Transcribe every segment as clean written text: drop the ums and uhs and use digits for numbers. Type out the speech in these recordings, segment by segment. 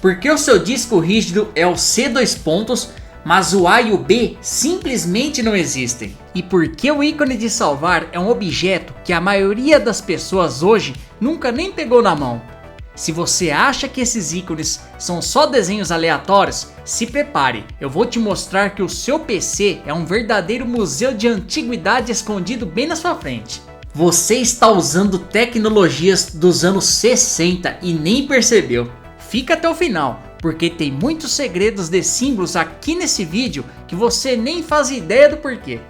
Porque o seu disco rígido é o C dois pontos, mas o A e o B simplesmente não existem. E porque o ícone de salvar é um objeto que a maioria das pessoas hoje nunca nem pegou na mão. Se você acha que esses ícones são só desenhos aleatórios, se prepare, eu vou te mostrar que o seu PC é um verdadeiro museu de antiguidade escondido bem na sua frente. Você está usando tecnologias dos anos 60 e nem percebeu. Fica até o final, porque tem muitos segredos de símbolos aqui nesse vídeo que você nem faz ideia do porquê.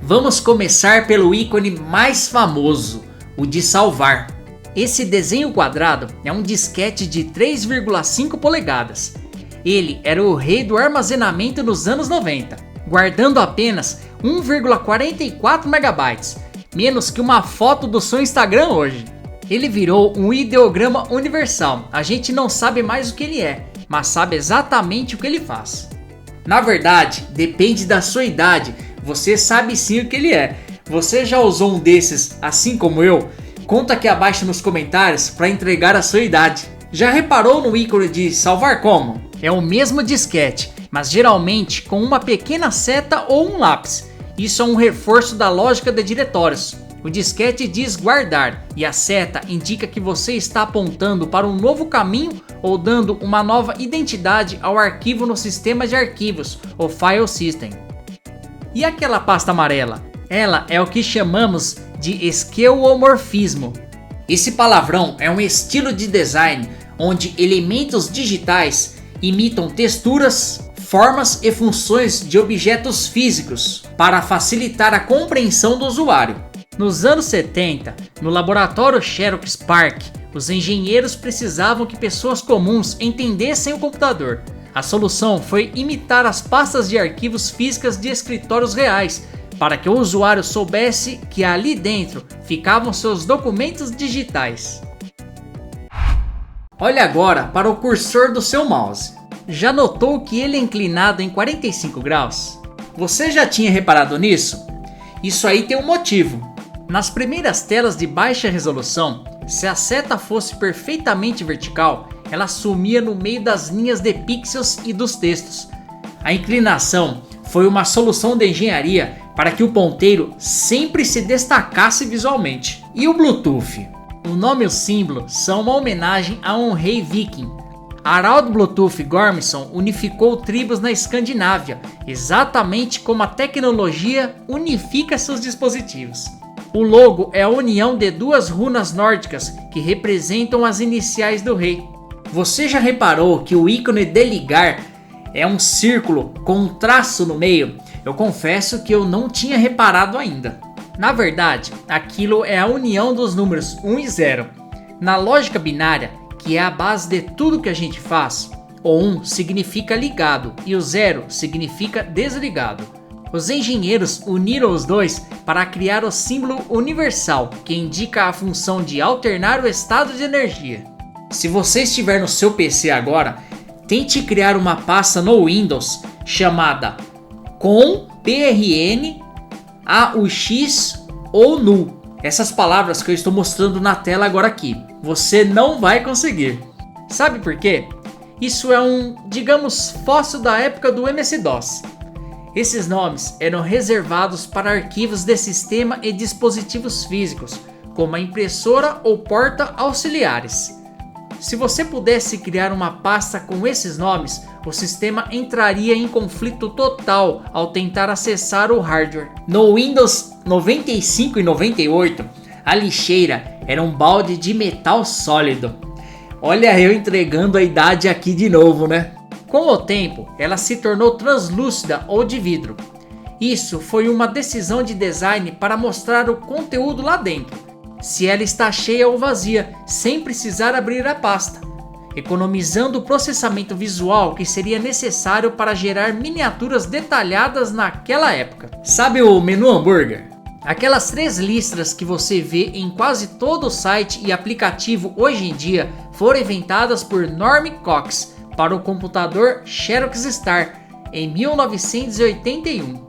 Vamos começar pelo ícone mais famoso, o de salvar. Esse desenho quadrado é um disquete de 3,5 polegadas. Ele era o rei do armazenamento nos anos 90, guardando apenas 1,44 megabytes, menos que uma foto do seu Instagram hoje. Ele virou um ideograma universal, a gente não sabe mais o que ele é, mas sabe exatamente o que ele faz. Na verdade, depende da sua idade, você sabe sim o que ele é. Você já usou um desses assim como eu? Conta aqui abaixo nos comentários para entregar a sua idade. Já reparou no ícone de salvar como? É o mesmo disquete, mas geralmente com uma pequena seta ou um lápis. Isso é um reforço da lógica de diretórios. O disquete diz guardar e a seta indica que você está apontando para um novo caminho ou dando uma nova identidade ao arquivo no sistema de arquivos, o File System. E aquela pasta amarela? Ela é o que chamamos de esqueuomorfismo. Esse palavrão é um estilo de design onde elementos digitais imitam texturas, formas e funções de objetos físicos para facilitar a compreensão do usuário. Nos anos 70, no laboratório Xerox PARC, os engenheiros precisavam que pessoas comuns entendessem o computador. A solução foi imitar as pastas de arquivos físicas de escritórios reais, para que o usuário soubesse que ali dentro ficavam seus documentos digitais. Olhe agora para o cursor do seu mouse. Já notou que ele é inclinado em 45 graus? Você já tinha reparado nisso? Isso aí tem um motivo. Nas primeiras telas de baixa resolução, se a seta fosse perfeitamente vertical, ela sumia no meio das linhas de pixels e dos textos. A inclinação foi uma solução de engenharia para que o ponteiro sempre se destacasse visualmente. E o Bluetooth? O nome e o símbolo são uma homenagem a um rei viking. Harald Bluetooth Gormson unificou tribos na Escandinávia, exatamente como a tecnologia unifica seus dispositivos. O logo é a união de duas runas nórdicas que representam as iniciais do rei. Você já reparou que o ícone de ligar é um círculo com um traço no meio? Eu confesso que eu não tinha reparado ainda. Na verdade, aquilo é a união dos números 1 e 0. Na lógica binária, que é a base de tudo que a gente faz, o 1 significa ligado e o 0 significa desligado. Os engenheiros uniram os dois para criar o símbolo universal, que indica a função de alternar o estado de energia. Se você estiver no seu PC agora, tente criar uma pasta no Windows chamada com PRN, AUX ou NU. Essas palavras que eu estou mostrando na tela agora aqui. Você não vai conseguir. Sabe por quê? Isso é digamos, fóssil da época do MS-DOS. Esses nomes eram reservados para arquivos de sistema e dispositivos físicos, como a impressora ou porta auxiliares. Se você pudesse criar uma pasta com esses nomes, o sistema entraria em conflito total ao tentar acessar o hardware. No Windows 95 e 98, a lixeira era um balde de metal sólido. Olha eu entregando a idade aqui de novo, né? Com o tempo, ela se tornou translúcida ou de vidro. Isso foi uma decisão de design para mostrar o conteúdo lá dentro, se ela está cheia ou vazia, sem precisar abrir a pasta, economizando o processamento visual que seria necessário para gerar miniaturas detalhadas naquela época. Sabe o menu hambúrguer? Aquelas 3 listras que você vê em quase todo o site e aplicativo hoje em dia foram inventadas por Norm Cox para o computador Xerox Star em 1981.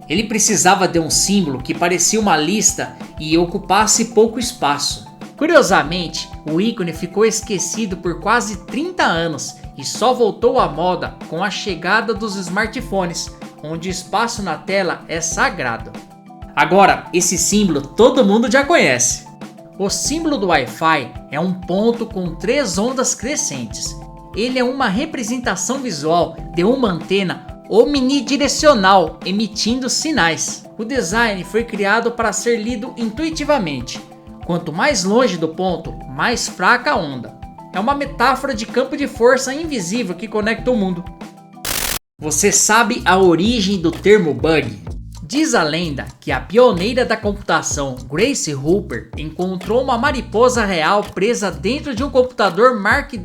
Ele precisava de um símbolo que parecia uma lista e ocupasse pouco espaço. Curiosamente, o ícone ficou esquecido por quase 30 anos e só voltou à moda com a chegada dos smartphones, onde o espaço na tela é sagrado. Agora, esse símbolo todo mundo já conhece. O símbolo do Wi-Fi é um ponto com 3 ondas crescentes. Ele é uma representação visual de uma antena omnidirecional emitindo sinais. O design foi criado para ser lido intuitivamente. Quanto mais longe do ponto, mais fraca a onda. É uma metáfora de campo de força invisível que conecta o mundo. Você sabe a origem do termo bug? Diz a lenda que a pioneira da computação, Grace Hopper, encontrou uma mariposa real presa dentro de um computador Mark II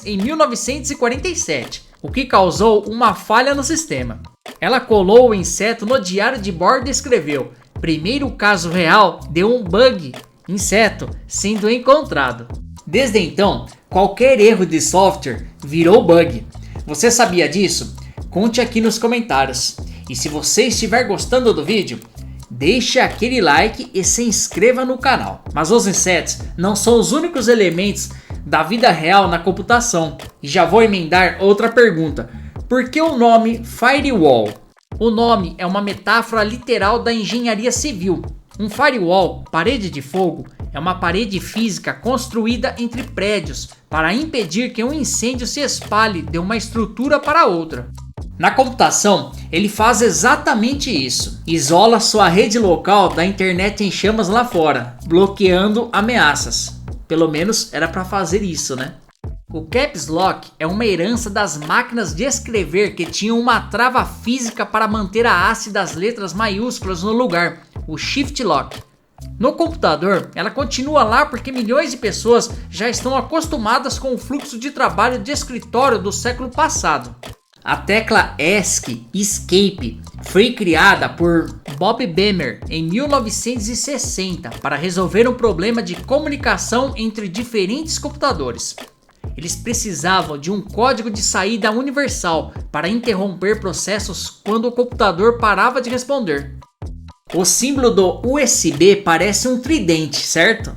em 1947, o que causou uma falha no sistema. Ela colou o inseto no diário de bordo e escreveu: "Primeiro caso real de um bug, inseto, sendo encontrado." Desde então, qualquer erro de software virou bug. Você sabia disso? Conte aqui nos comentários. E se você estiver gostando do vídeo, deixe aquele like e se inscreva no canal. Mas os insetos não são os únicos elementos da vida real na computação. E já vou emendar outra pergunta. Por que o nome Firewall? O nome é uma metáfora literal da engenharia civil. Um firewall, parede de fogo, é uma parede física construída entre prédios para impedir que um incêndio se espalhe de uma estrutura para outra. Na computação, ele faz exatamente isso. Isola sua rede local da internet em chamas lá fora, bloqueando ameaças. Pelo menos era para fazer isso, né? O Caps Lock é uma herança das máquinas de escrever que tinham uma trava física para manter a haste das letras maiúsculas no lugar, o Shift Lock. No computador, ela continua lá porque milhões de pessoas já estão acostumadas com o fluxo de trabalho de escritório do século passado. A tecla ESC, Escape, foi criada por Bob Bemer em 1960 para resolver um problema de comunicação entre diferentes computadores. Eles precisavam de um código de saída universal para interromper processos quando o computador parava de responder. O símbolo do USB parece um tridente, certo?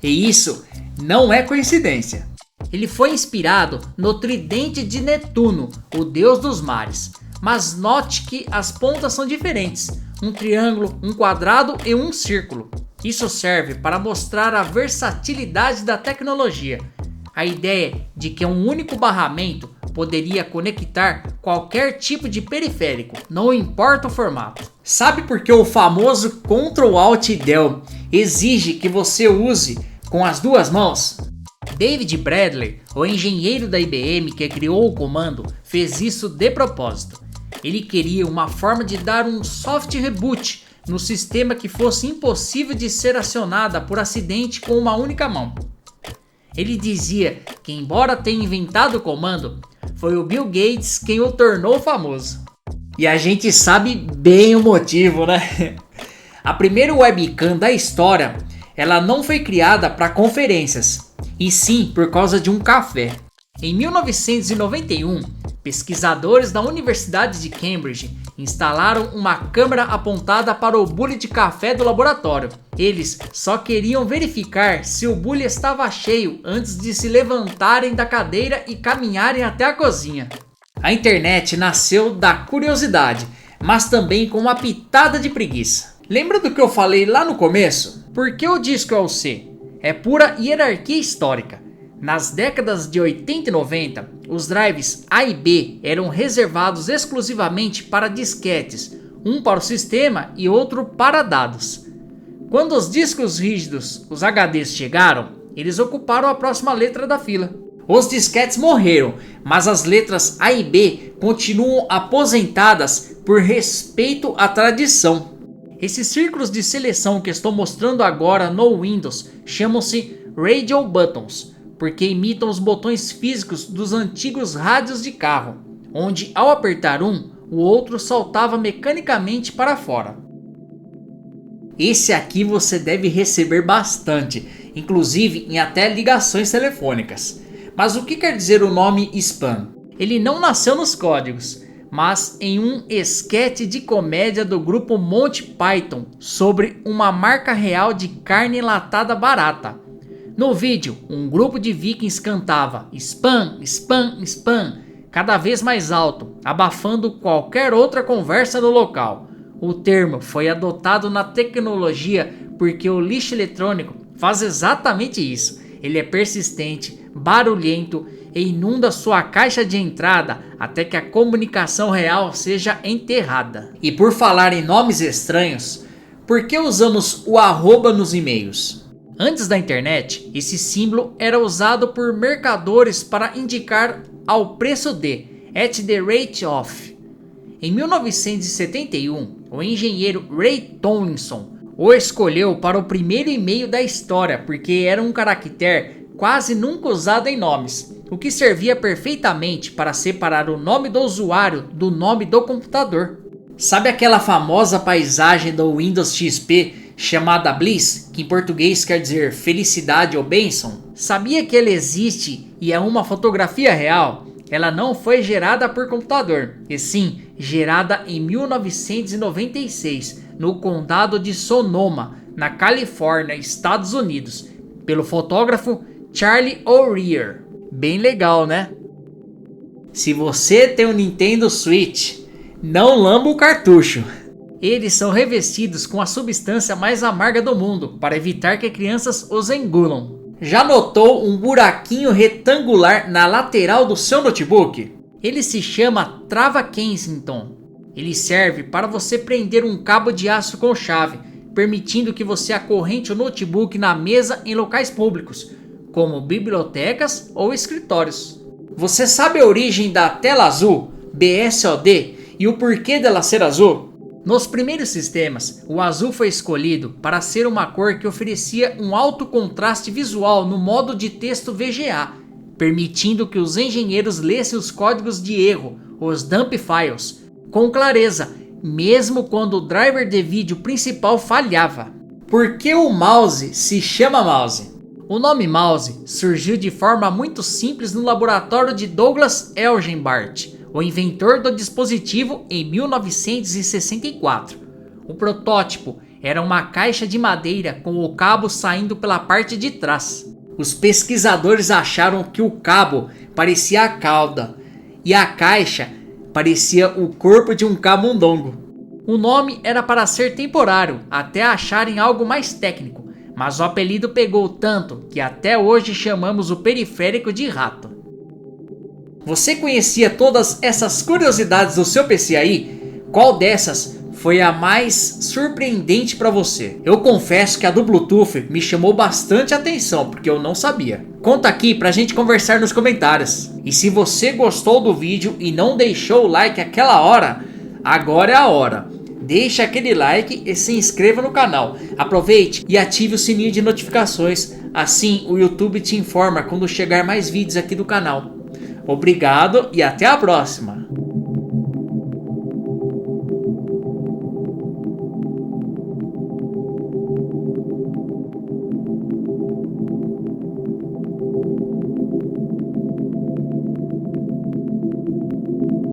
E isso não é coincidência. Ele foi inspirado no tridente de Netuno, o deus dos mares. Mas note que as pontas são diferentes, um triângulo, um quadrado e um círculo. Isso serve para mostrar a versatilidade da tecnologia. A ideia de que um único barramento poderia conectar qualquer tipo de periférico, não importa o formato. Sabe por que o famoso Ctrl Alt Del exige que você use com as duas mãos? David Bradley, o engenheiro da IBM que criou o comando, fez isso de propósito. Ele queria uma forma de dar um soft reboot no sistema que fosse impossível de ser acionada por acidente com uma única mão. Ele dizia que, embora tenha inventado o comando, foi o Bill Gates quem o tornou famoso. E a gente sabe bem o motivo, né? A primeira webcam da história, ela não foi criada para conferências, e sim por causa de um café. Em 1991, pesquisadores da Universidade de Cambridge instalaram uma câmera apontada para o bule de café do laboratório. Eles só queriam verificar se o bule estava cheio antes de se levantarem da cadeira e caminharem até a cozinha. A internet nasceu da curiosidade, mas também com uma pitada de preguiça. Lembra do que eu falei lá no começo? Por que o disco é o C? É pura hierarquia histórica. Nas décadas de 80 e 90, os drives A e B eram reservados exclusivamente para disquetes, um para o sistema e outro para dados. Quando os discos rígidos, os HDs, chegaram, eles ocuparam a próxima letra da fila. Os disquetes morreram, mas as letras A e B continuam aposentadas por respeito à tradição. Esses círculos de seleção que estou mostrando agora no Windows chamam-se Radio Buttons, porque imitam os botões físicos dos antigos rádios de carro, onde ao apertar um, o outro saltava mecanicamente para fora. Esse aqui você deve receber bastante, inclusive em até ligações telefônicas. Mas o que quer dizer o nome spam? Ele não nasceu nos códigos, mas em um esquete de comédia do grupo Monty Python sobre uma marca real de carne enlatada barata. No vídeo, um grupo de vikings cantava spam, spam, spam, cada vez mais alto, abafando qualquer outra conversa no local. O termo foi adotado na tecnologia porque o lixo eletrônico faz exatamente isso. Ele é persistente, barulhento e inunda sua caixa de entrada até que a comunicação real seja enterrada. E por falar em nomes estranhos, por que usamos o arroba nos e-mails? Antes da internet, esse símbolo era usado por mercadores para indicar ao preço de, at the rate of. Em 1971, o engenheiro Ray Tomlinson o escolheu para o primeiro e-mail da história porque era um caractere quase nunca usado em nomes, o que servia perfeitamente para separar o nome do usuário do nome do computador. Sabe aquela famosa paisagem do Windows XP chamada Bliss, que em português quer dizer felicidade ou bênção? Sabia que ela existe e é uma fotografia real? Ela não foi gerada por computador, e sim gerada em 1996, no condado de Sonoma, na Califórnia, Estados Unidos, pelo fotógrafo Charlie O'Rear. Bem legal, né? Se você tem um Nintendo Switch, não lamba o cartucho. Eles são revestidos com a substância mais amarga do mundo, para evitar que crianças os engulam. Já notou um buraquinho retangular na lateral do seu notebook? Ele se chama trava Kensington. Ele serve para você prender um cabo de aço com chave, permitindo que você acorrente o notebook na mesa em locais públicos, como bibliotecas ou escritórios. Você sabe a origem da tela azul, BSOD, e o porquê dela ser azul? Nos primeiros sistemas, o azul foi escolhido para ser uma cor que oferecia um alto contraste visual no modo de texto VGA, permitindo que os engenheiros lessem os códigos de erro, os dump files, com clareza, mesmo quando o driver de vídeo principal falhava. Por que o mouse se chama mouse? O nome mouse surgiu de forma muito simples no laboratório de Douglas Elgenbart, o inventor do dispositivo, em 1964. O protótipo era uma caixa de madeira com o cabo saindo pela parte de trás. Os pesquisadores acharam que o cabo parecia a cauda e a caixa parecia o corpo de um camundongo. O nome era para ser temporário, até acharem algo mais técnico, mas o apelido pegou tanto que até hoje chamamos o periférico de rato. Você conhecia todas essas curiosidades do seu PC aí? Qual dessas foi a mais surpreendente para você? Eu confesso que a do Bluetooth me chamou bastante atenção, porque eu não sabia. Conta aqui pra gente conversar nos comentários. E se você gostou do vídeo e não deixou o like aquela hora, agora é a hora. Deixa aquele like e se inscreva no canal. Aproveite e ative o sininho de notificações. Assim o YouTube te informa quando chegar mais vídeos aqui do canal. Obrigado e até a próxima!